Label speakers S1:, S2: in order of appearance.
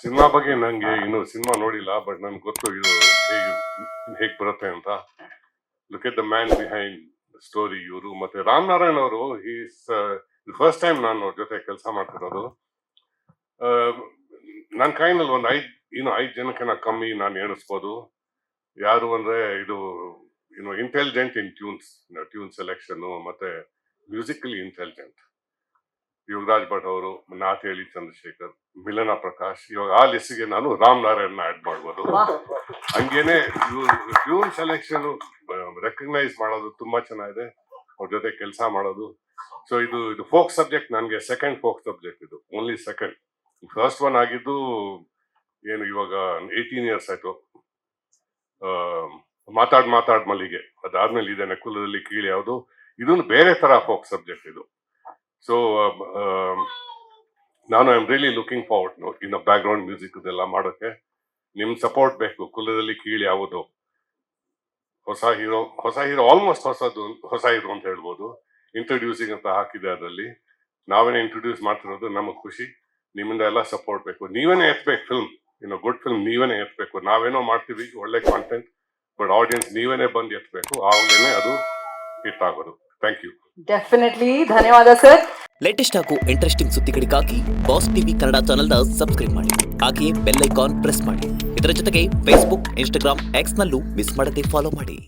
S1: Cinema ಬಗ್ಗೆ ನಂಗೆ ಇನ್ನು ಸಿನಿಮಾ ನೋಡಿಲ್ಲ, ಬಟ್ ನನ್ಗೆ ಗೊತ್ತು ಇದು ಹೇಗ್ ಬರುತ್ತೆ ಅಂತ. Look at the man behind story ಇವರು. ಮತ್ತೆ ರಾಮ್ ನಾರಾಯಣ್ ಅವರು ಈಸ್ ಫಸ್ಟ್ ಟೈಮ್ ನಾನು ಅವ್ರ ಜೊತೆ ಕೆಲಸ ಮಾಡ್ತಿರೋದು. ನನ್ನ ಕೈನಲ್ಲಿ ಒಂದು 5 ಜನಕ್ಕೆ ನಾ ಕಮ್ಮಿ ನಾನು ಎಣಿಸ್ಬೋದು. ಯಾರು ಅಂದ್ರೆ ಇದು ಇಂಟೆಲಿಜೆಂಟ್ ಇನ್ ಟ್ಯೂನ್ ಸೆಲೆಕ್ಷನ್ ಮತ್ತೆ ಮ್ಯೂಸಿಕಲಿ ಇಂಟೆಲಿಜೆಂಟ್ ಯೋಗರಾಜ್ ಭಟ್ ಅವರು, ನಾಥ್ ಹೇಳಿ ಚಂದ್ರಶೇಖರ್, ಮಿಲನ ಪ್ರಕಾಶ್. ಇವಾಗ ಆ ಲಿಸ್ಟ್ಗೆ ನಾನು ರಾಮ್ ನಾರಾಯಣ್ ಆಡ್ ಮಾಡ್ಬೋದು. ಹಂಗೇನೆ ಟ್ಯೂನ್ ಸೆಲೆಕ್ಷನ್ ರೆಕಗ್ನೈಸ್ ಮಾಡೋದು ತುಂಬಾ ಚೆನ್ನಾಗಿದೆ, ಅವ್ರ ಜೊತೆ ಕೆಲಸ ಮಾಡೋದು. ಸೊ ಇದು ಫೋಕ್ ಸಬ್ಜೆಕ್ಟ್ ನನಗೆ ಸೆಕೆಂಡ್ ಫೋಕ್ ಸಬ್ಜೆಕ್ಟ್, ಇದು ಓನ್ಲಿ ಸೆಕೆಂಡ್. ಫಸ್ಟ್ ಒನ್ ಆಗಿದ್ದು ಏನು ಇವಾಗ 18 ಇಯರ್ಸ್ ಆಯ್ತು, ಮಾತಾಡ್ ಮಲ್ಲಿಗೆ. ಅದಾದ್ಮೇಲೆ ಇದೆ ಕುಲದಲ್ಲಿ ಕೀಳಿ ಯಾವುದು, ಇದೊಂದು ಬೇರೆ ತರ ಫೋಕ್ ಸಬ್ಜೆಕ್ಟ್ ಇದು. ಸೊ ನಾನು I am really looking forward ಇನ್ನು ಬ್ಯಾಕ್ ಗ್ರೌಂಡ್ ಮ್ಯೂಸಿಕ್ ಇದೆಲ್ಲ ಮಾಡೋಕೆ. ನಿಮ್ ಸಪೋರ್ಟ್ ಬೇಕು. ಕುಲದಲ್ಲಿ ಕೀಳಿ ಯಾವುದು ಹೊಸ ಹೀರೋ ಆಲ್ಮೋಸ್ಟ್ ಹೊಸ ಹೀರೋ ಅಂತ ಹೇಳ್ಬೋದು. ಇಂಟ್ರೊಡ್ಯೂಸಿಂಗ್ ಅಂತ ಹಾಕಿದೆ, ಅದರಲ್ಲಿ ನಾವೇನೇ ಇಂಟ್ರೊಡ್ಯೂಸ್ ಮಾಡ್ತಿರೋದು. ನಮಗ್ ಖುಷಿ. ನಿಮ್ಮಿಂದ ಎಲ್ಲ ಸಪೋರ್ಟ್ ಬೇಕು. ನೀವೇನೇ ಎತ್ಬೇಕು ಫಿಲ್ಮ್, ಗುಡ್ ಫಿಲ್ಮ್ ನೀವೇನೇ ಎತ್ಬೇಕು. ನಾವೇನೋ ಮಾಡ್ತೀವಿ ಒಳ್ಳೆ ಕಾಂಟೆಂಟ್, ಬಟ್ ಆಡಿಯನ್ಸ್ ನೀವೇನೇ ಬಂದು ಎತ್ಬೇಕು, ಆವಾಗಲೇ ಅದು ಹಿಟ್ ಆಗೋದು. Thank you.
S2: ಡೆಫಿನೆಟ್ಲಿ ಧನ್ಯವಾದ ಸರ್.
S3: ಲೇಟೆಸ್ಟ್ ಹಾಗೂ ಇಂಟ್ರೆಸ್ಟಿಂಗ್ ಸುದ್ದಿಗಳಿಗಾಗಿ ಬಾಸ್ ಟಿವಿ ಕನ್ನಡ ಚಾನೆಲ್ನ ಸಬ್ಸ್ಕ್ರೈಬ್ ಮಾಡಿ, ಹಾಗೆಯೇ ಬೆಲ್ ಐಕಾನ್ ಪ್ರೆಸ್ ಮಾಡಿ. ಇದರ ಜೊತೆಗೆ ಫೇಸ್ಬುಕ್, ಇನ್ಸ್ಟಾಗ್ರಾಮ್, ಎಕ್ಸ್ ನಲ್ಲೂ ಮಿಸ್ ಮಾಡದೆ ಫಾಲೋ ಮಾಡಿ.